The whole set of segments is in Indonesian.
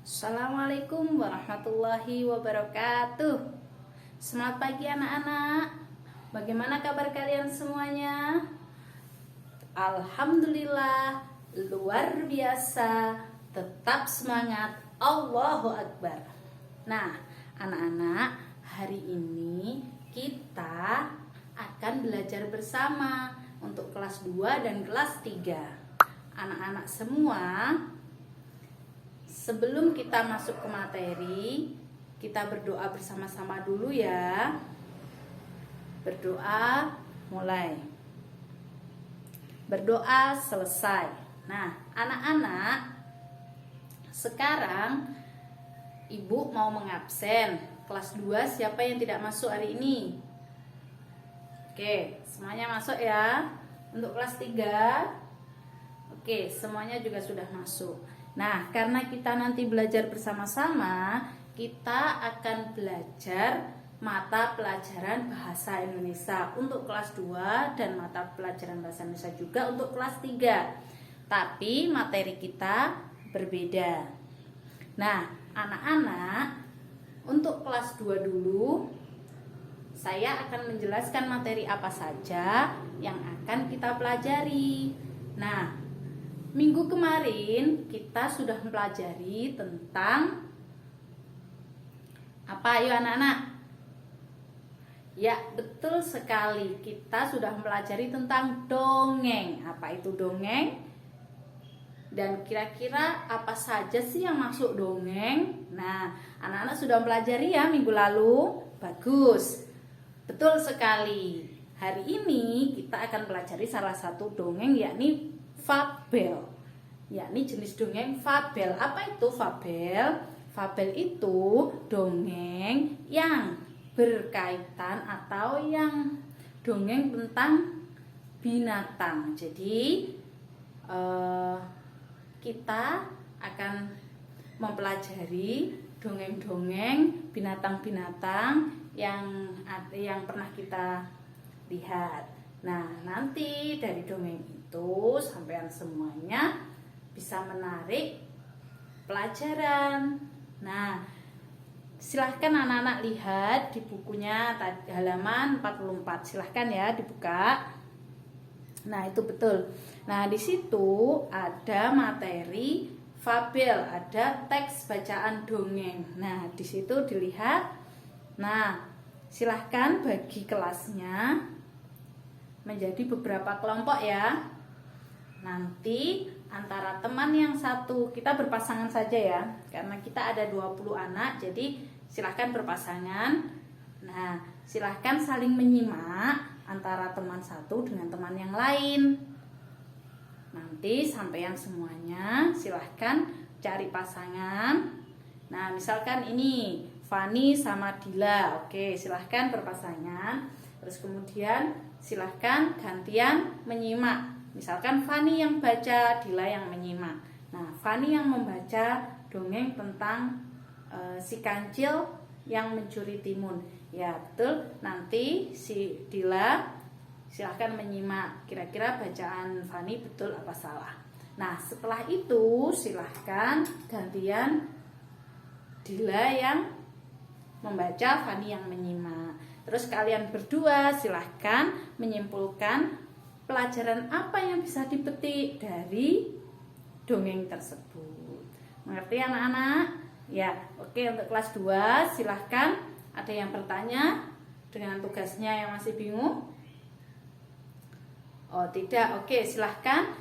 Assalamualaikum warahmatullahi wabarakatuh. Selamat pagi anak-anak. Bagaimana kabar kalian semuanya? Alhamdulillah, luar biasa. Tetap semangat. Allahu Akbar. Nah, anak-anak, hari ini kita akan belajar bersama untuk kelas 2 dan kelas 3. Anak-anak semua, sebelum kita masuk ke materi, kita berdoa bersama-sama dulu ya. Berdoa mulai. Berdoa selesai. Nah, anak-anak, sekarang Ibu mau mengabsen. Kelas 2 siapa yang tidak masuk hari ini? Oke, semuanya masuk ya. Untuk kelas 3, oke, semuanya juga sudah masuk. Nah, karena kita nanti belajar bersama-sama, kita akan belajar mata pelajaran bahasa Indonesia untuk kelas 2 dan mata pelajaran bahasa Indonesia juga untuk kelas 3. Tapi materi kita berbeda. Nah, anak-anak, untuk kelas 2 dulu, saya akan menjelaskan materi apa saja yang akan kita pelajari. Nah, minggu kemarin kita sudah mempelajari tentang apa? Ayo anak-anak. Ya, betul sekali. Kita sudah mempelajari tentang dongeng. Apa itu dongeng? Dan kira-kira apa saja sih yang masuk dongeng? Nah, anak-anak sudah mempelajari ya minggu lalu. Bagus. Betul sekali. Hari ini kita akan pelajari salah satu dongeng, yakni fabel, yakni jenis dongeng fabel. Apa itu fabel? Fabel itu dongeng yang berkaitan atau yang dongeng tentang binatang. Jadi kita akan mempelajari dongeng-dongeng binatang-binatang yang pernah kita lihat. Nah, nanti dari dongeng itu sampean semuanya bisa menarik pelajaran. Nah, silahkan anak-anak lihat di bukunya halaman 44. Silahkan ya dibuka. Nah, itu betul. Nah, di situ ada materi fabel, ada teks bacaan dongeng. Nah, di situ dilihat. Nah, silahkan bagi kelasnya menjadi beberapa kelompok ya. Nanti antara teman yang satu, kita berpasangan saja ya, karena kita ada 20 anak, jadi silahkan berpasangan. Nah, silahkan saling menyimak antara teman satu dengan teman yang lain. Nanti sampean semuanya silahkan cari pasangan. Nah, misalkan ini Fani sama Dila. Oke, silahkan berpasangan. Terus kemudian silahkan gantian menyimak. Misalkan Fani yang baca, Dila yang menyimak. Nah, Fani yang membaca dongeng tentang si kancil yang mencuri timun. Ya, betul. Nanti si Dila silahkan menyimak. Kira-kira bacaan Fani betul apa salah. Nah, setelah itu silahkan gantian Dila yang membaca, Fani yang menyimak. Terus kalian berdua silahkan menyimpulkan pelajaran apa yang bisa dipetik dari dongeng tersebut. Mengerti anak-anak? Ya, oke, untuk kelas 2 silahkan. Ada yang bertanya dengan tugasnya yang masih bingung? Oh, tidak. Oke, silahkan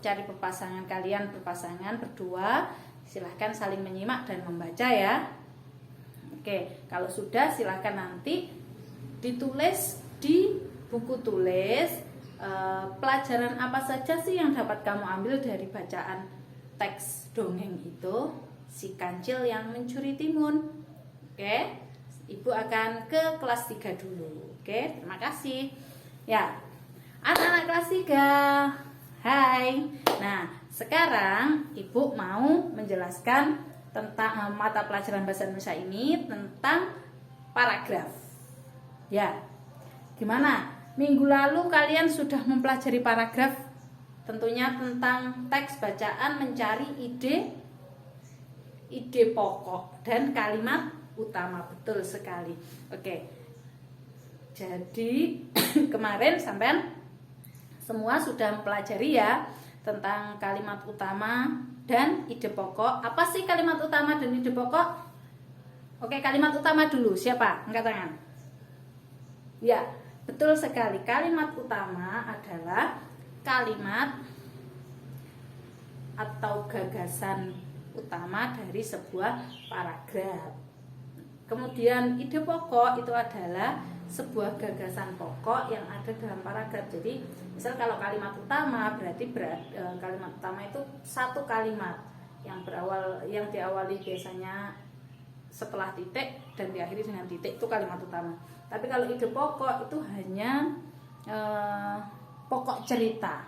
cari berpasangan, kalian berpasangan berdua. Silahkan saling menyimak dan membaca ya. Oke, kalau sudah silahkan nanti ditulis di buku tulis pelajaran apa saja sih yang dapat kamu ambil dari bacaan teks dongeng itu, si kancil yang mencuri timun. Oke, Ibu akan ke kelas 3 dulu. Oke, terima kasih. Ya, anak-anak kelas 3, hai. Nah, sekarang Ibu mau menjelaskan tentang mata pelajaran bahasa Indonesia ini tentang paragraf. Ya, gimana? Minggu lalu kalian sudah mempelajari paragraf, tentunya tentang teks bacaan mencari ide ide pokok dan kalimat utama. Betul sekali. Oke. Jadi kemarin sampean semua sudah mempelajari ya tentang kalimat utama dan ide pokok. Apa sih kalimat utama dan ide pokok? Oke, kalimat utama dulu. Siapa? Angkat tangan. Ya, betul sekali. Kalimat utama adalah kalimat atau gagasan utama dari sebuah paragraf. Kemudian ide pokok itu adalah sebuah gagasan pokok yang ada dalam paragraf. Jadi misal kalau kalimat utama berarti kalimat utama itu satu kalimat yang diawali biasanya setelah titik dan diakhiri dengan titik, itu kalimat utama. Tapi kalau ide pokok itu hanya pokok cerita.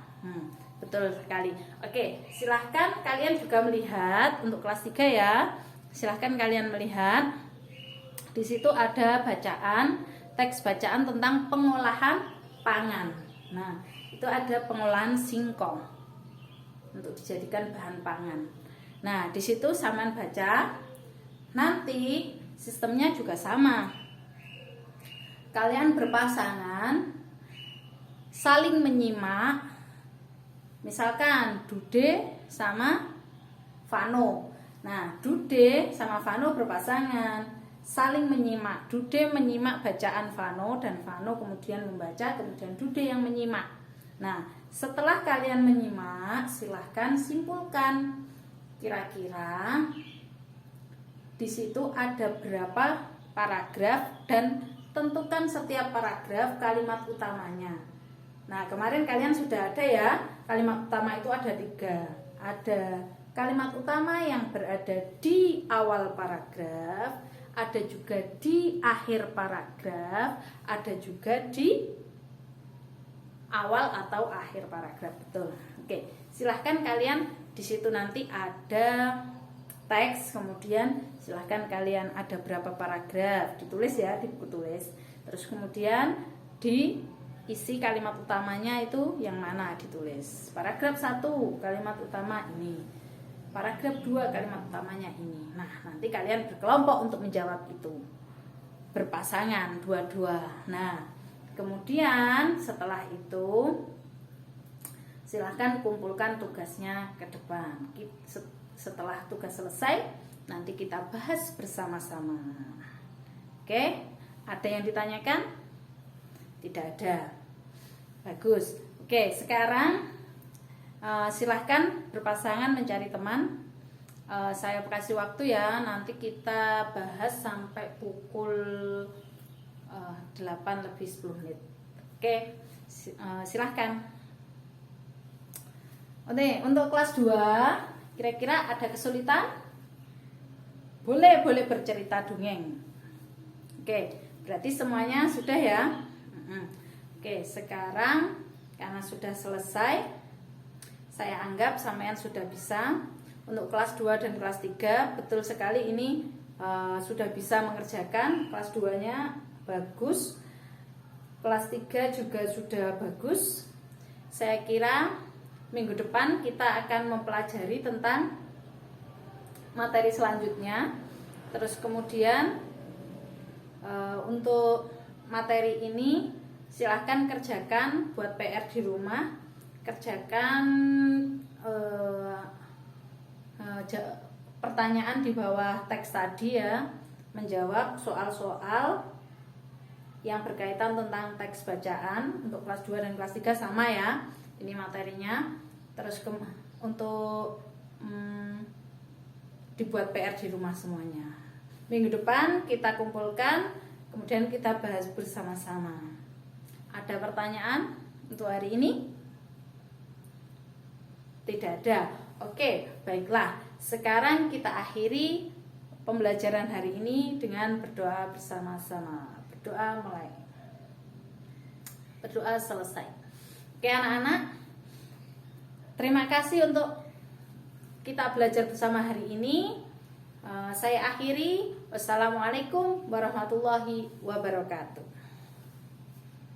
Betul sekali. Oke, silahkan kalian juga melihat untuk kelas 3 ya. Silahkan kalian melihat. Di situ ada bacaan, teks bacaan tentang pengolahan pangan. Nah, itu ada pengolahan singkong untuk dijadikan bahan pangan. Nah, di situ sampean baca. Nanti sistemnya juga sama. Kalian berpasangan saling menyimak. Misalkan Dude sama Vano. Nah, Dude sama Vano berpasangan, saling menyimak. Dude menyimak bacaan Vano dan Vano kemudian membaca, kemudian Dude yang menyimak. Nah, setelah kalian menyimak, silahkan simpulkan kira-kira di situ ada berapa paragraf dan tentukan setiap paragraf kalimat utamanya. Nah, kemarin kalian sudah ada ya, kalimat utama itu ada 3. Ada kalimat utama yang berada di awal paragraf, ada juga di akhir paragraf, ada juga di awal atau akhir paragraf. Betul. Oke, silahkan kalian di situ nanti ada teks, kemudian silahkan kalian ada berapa paragraf ditulis ya di buku tulis. Terus kemudian diisi kalimat utamanya itu yang mana ditulis. Paragraf 1 kalimat utama ini, paragraf 2 kalimat utamanya ini. Nah, nanti kalian berkelompok untuk menjawab itu, berpasangan dua-dua. Nah, kemudian setelah itu silahkan kumpulkan tugasnya ke depan. Setelah tugas selesai, nanti kita bahas bersama-sama. Oke, ada yang ditanyakan? Tidak ada. Bagus. Oke, sekarang silahkan berpasangan mencari teman. Saya kasih waktu ya, nanti kita bahas sampai pukul 8 lebih 10 menit. Oke, silahkan. Oke, untuk kelas 2 kira-kira ada kesulitan? Boleh bercerita dongeng. Oke, berarti semuanya sudah ya. Oke, sekarang karena sudah selesai, saya anggap sampean sudah bisa. Untuk kelas 2 dan kelas 3 betul sekali ini sudah bisa mengerjakan. Kelas 2-nya bagus, kelas 3 juga sudah bagus. Saya kira minggu depan kita akan mempelajari tentang materi selanjutnya. Terus kemudian untuk materi ini silahkan kerjakan, buat PR di rumah, kerjakan pertanyaan di bawah teks tadi ya, menjawab soal-soal yang berkaitan tentang teks bacaan. Untuk kelas 2 dan kelas 3 sama ya, ini materinya. Terus untuk dibuat PR di rumah semuanya. Minggu depan kita kumpulkan, kemudian kita bahas bersama-sama. Ada pertanyaan untuk hari ini? Tidak ada. Oke, baiklah. Sekarang kita akhiri pembelajaran hari ini dengan berdoa bersama-sama. Berdoa mulai. Berdoa selesai. Oke anak-anak, terima kasih untuk kita belajar bersama hari ini. Saya akhiri. Wassalamualaikum warahmatullahi wabarakatuh.